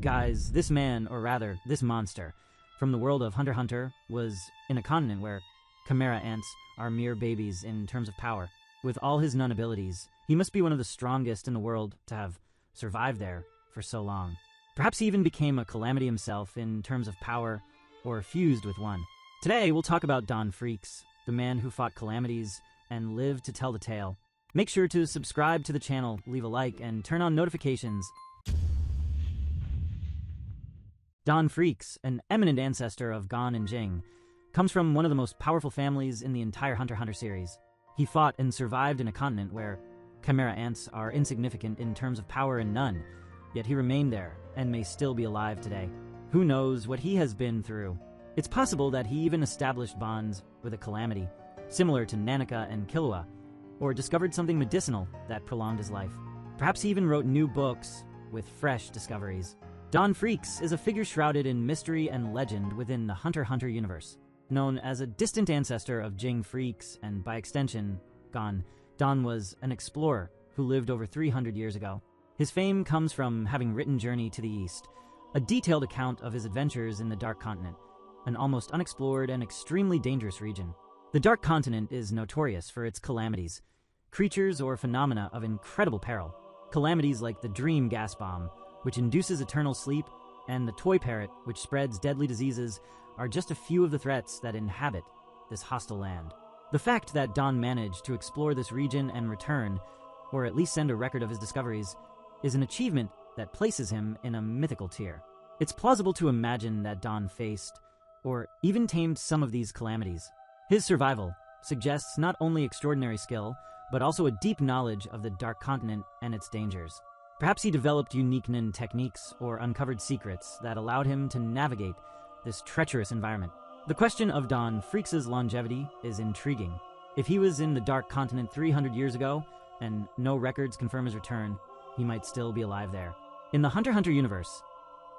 Guys, this man, or rather, this monster, from the world of Hunter x Hunter, was in a continent where chimera ants are mere babies in terms of power. With all his nun abilities, he must be one of the strongest in the world to have survived there for so long. Perhaps he even became a calamity himself in terms of power, or fused with one. Today, we'll talk about Don Freecss, the man who fought calamities and lived to tell the tale. Make sure to subscribe to the channel, leave a like, and turn on notifications. Don Freecss, an eminent ancestor of Gon and Jing, comes from one of the most powerful families in the entire Hunter x Hunter series. He fought and survived in a continent where chimera ants are insignificant in terms of power and none, yet he remained there and may still be alive today. Who knows what he has been through? It's possible that he even established bonds with a calamity, similar to Nanika and Killua, or discovered something medicinal that prolonged his life. Perhaps he even wrote new books with fresh discoveries. Don Freecss is a figure shrouded in mystery and legend within the Hunter x Hunter universe. Known as a distant ancestor of Jing Freecss and, by extension, Gon, Don was an explorer who lived over 300 years ago. His fame comes from having written Journey to the East, a detailed account of his adventures in the Dark Continent, an almost unexplored and extremely dangerous region. The Dark Continent is notorious for its calamities, creatures or phenomena of incredible peril. Calamities like the Dream gas bomb, which induces eternal sleep, and the Toy Parrot, which spreads deadly diseases, are just a few of the threats that inhabit this hostile land. The fact that Don managed to explore this region and return, or at least send a record of his discoveries, is an achievement that places him in a mythical tier. It's plausible to imagine that Don faced, or even tamed some of these calamities. His survival suggests not only extraordinary skill, but also a deep knowledge of the Dark Continent and its dangers. Perhaps he developed unique nin techniques or uncovered secrets that allowed him to navigate this treacherous environment. The question of Don Freecss' longevity is intriguing. If he was in the Dark Continent 300 years ago, and no records confirm his return, he might still be alive there. In the Hunter x Hunter universe,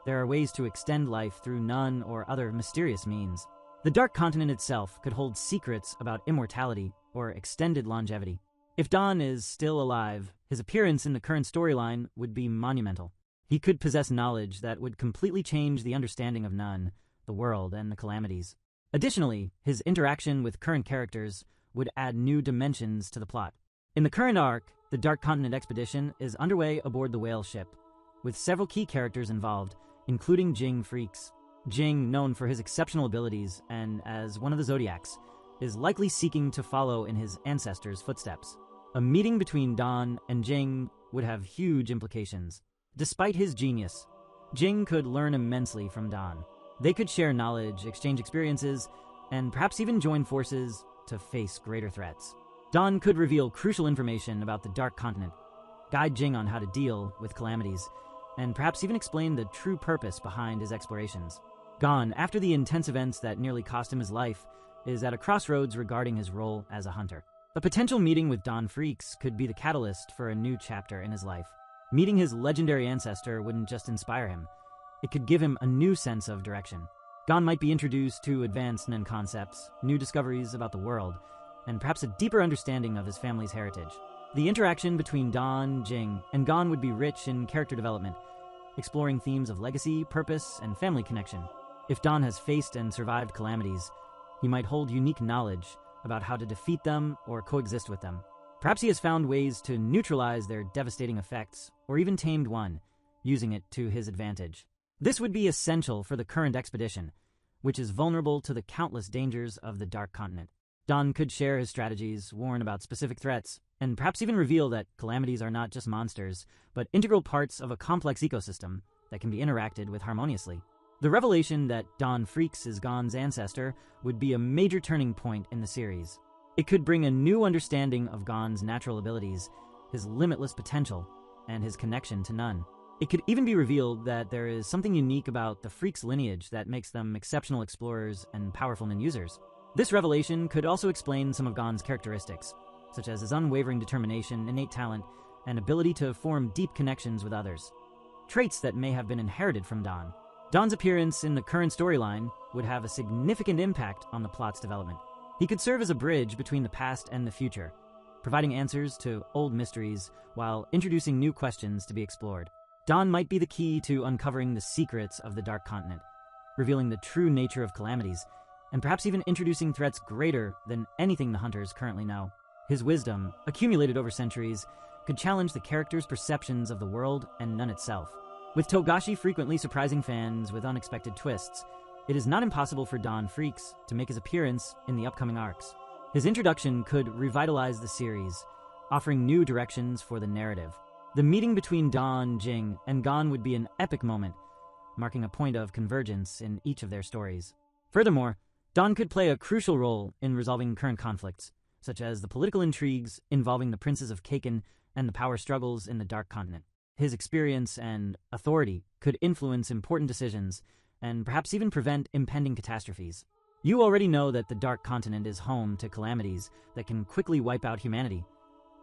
there are ways to extend life through nun or other mysterious means. The Dark Continent itself could hold secrets about immortality or extended longevity. If Don is still alive, his appearance in the current storyline would be monumental. He could possess knowledge that would completely change the understanding of Nun, the world, and the calamities. Additionally, his interaction with current characters would add new dimensions to the plot. In the current arc, the Dark Continent expedition is underway aboard the whale ship, with several key characters involved, including Jing Freecss. Jing, known for his exceptional abilities and as one of the Zodiacs, is likely seeking to follow in his ancestors' footsteps. A meeting between Don and Jing would have huge implications. Despite his genius, Jing could learn immensely from Don. They could share knowledge, exchange experiences, and perhaps even join forces to face greater threats. Don could reveal crucial information about the Dark Continent, guide Jing on how to deal with calamities, and perhaps even explain the true purpose behind his explorations. Gon, after the intense events that nearly cost him his life, is at a crossroads regarding his role as a hunter. A potential meeting with Don Freecss could be the catalyst for a new chapter in his life. Meeting his legendary ancestor wouldn't just inspire him, it could give him a new sense of direction. Gon might be introduced to advanced nin concepts, new discoveries about the world, and perhaps a deeper understanding of his family's heritage. The interaction between Don, Jing, and Gon would be rich in character development, exploring themes of legacy, purpose, and family connection. If Don has faced and survived calamities, he might hold unique knowledge about how to defeat them or coexist with them. Perhaps he has found ways to neutralize their devastating effects, or even tamed one, using it to his advantage. This would be essential for the current expedition, which is vulnerable to the countless dangers of the Dark Continent. Don could share his strategies, warn about specific threats, and perhaps even reveal that calamities are not just monsters, but integral parts of a complex ecosystem that can be interacted with harmoniously. The revelation that Don Freecss is Gon's ancestor would be a major turning point in the series. It could bring a new understanding of Gon's natural abilities, his limitless potential, and his connection to Nun. It could even be revealed that there is something unique about the Freecss lineage that makes them exceptional explorers and powerful nin users. This revelation could also explain some of Gon's characteristics, such as his unwavering determination, innate talent, and ability to form deep connections with others, traits that may have been inherited from Don. Don's appearance in the current storyline would have a significant impact on the plot's development. He could serve as a bridge between the past and the future, providing answers to old mysteries while introducing new questions to be explored. Don might be the key to uncovering the secrets of the Dark Continent, revealing the true nature of calamities, and perhaps even introducing threats greater than anything the hunters currently know. His wisdom, accumulated over centuries, could challenge the character's perceptions of the world and none itself. With Togashi frequently surprising fans with unexpected twists, it is not impossible for Don Freecss to make his appearance in the upcoming arcs. His introduction could revitalize the series, offering new directions for the narrative. The meeting between Don, Jing, and Gon would be an epic moment, marking a point of convergence in each of their stories. Furthermore, Don could play a crucial role in resolving current conflicts, such as the political intrigues involving the princes of Kaken and the power struggles in the Dark Continent. His experience and authority could influence important decisions and perhaps even prevent impending catastrophes. You already know that the Dark Continent is home to calamities that can quickly wipe out humanity.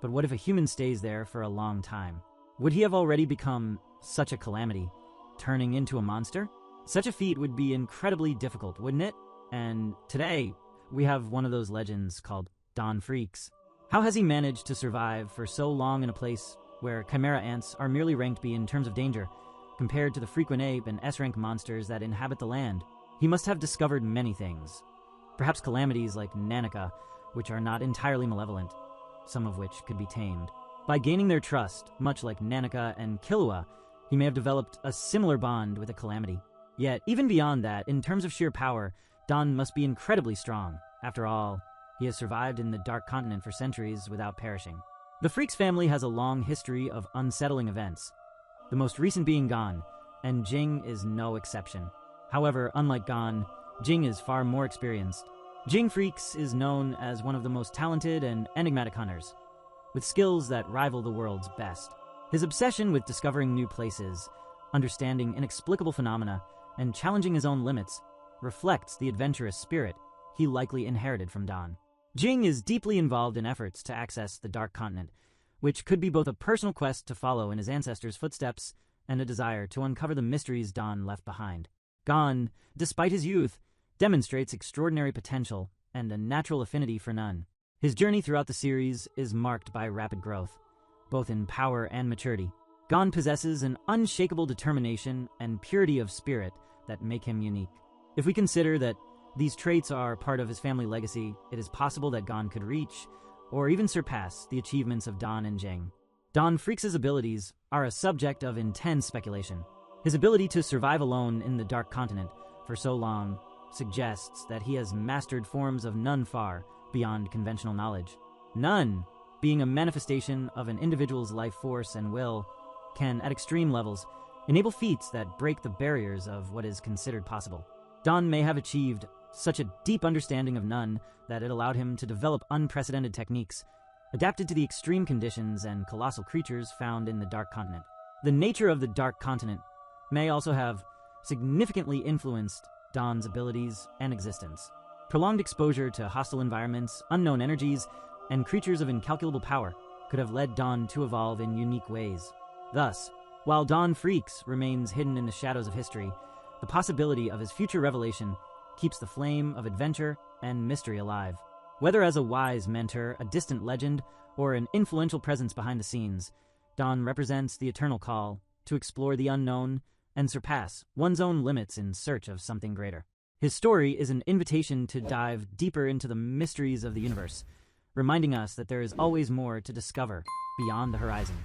But what if a human stays there for a long time? Would he have already become such a calamity, turning into a monster? Such a feat would be incredibly difficult, wouldn't it? And today, we have one of those legends called Don Freecss. How has he managed to survive for so long in a place where chimera ants are merely ranked B in terms of danger, compared to the frequent ape and S-rank monsters that inhabit the land? He must have discovered many things. Perhaps calamities like Nanika, which are not entirely malevolent, some of which could be tamed. By gaining their trust, much like Nanika and Killua, he may have developed a similar bond with a calamity. Yet, even beyond that, in terms of sheer power, Don must be incredibly strong. After all, he has survived in the Dark Continent for centuries without perishing. The Freecss family has a long history of unsettling events, the most recent being Gon, and Jing is no exception. However, unlike Gon, Jing is far more experienced. Jing Freecss is known as one of the most talented and enigmatic hunters, with skills that rival the world's best. His obsession with discovering new places, understanding inexplicable phenomena, and challenging his own limits reflects the adventurous spirit he likely inherited from Don. Jing is deeply involved in efforts to access the Dark Continent, which could be both a personal quest to follow in his ancestors' footsteps and a desire to uncover the mysteries Don left behind. Gon, despite his youth, demonstrates extraordinary potential and a natural affinity for none. His journey throughout the series is marked by rapid growth, both in power and maturity. Gon possesses an unshakable determination and purity of spirit that make him unique. If we consider that these traits are part of his family legacy, it is possible that Gon could reach, or even surpass, the achievements of Don and Jing. Don Freecss' abilities are a subject of intense speculation. His ability to survive alone in the Dark Continent for so long suggests that he has mastered forms of none far beyond conventional knowledge. None, being a manifestation of an individual's life force and will, can, at extreme levels, enable feats that break the barriers of what is considered possible. Don may have achieved such a deep understanding of none that it allowed him to develop unprecedented techniques, adapted to the extreme conditions and colossal creatures found in the Dark Continent. The nature of the Dark Continent may also have significantly influenced Don's abilities and existence. Prolonged exposure to hostile environments, unknown energies, and creatures of incalculable power could have led Don to evolve in unique ways. Thus, while Don Freecss remains hidden in the shadows of history, the possibility of his future revelation keeps the flame of adventure and mystery alive. Whether as a wise mentor, a distant legend, or an influential presence behind the scenes, Don represents the eternal call to explore the unknown and surpass one's own limits in search of something greater. His story is an invitation to dive deeper into the mysteries of the universe, reminding us that there is always more to discover beyond the horizon.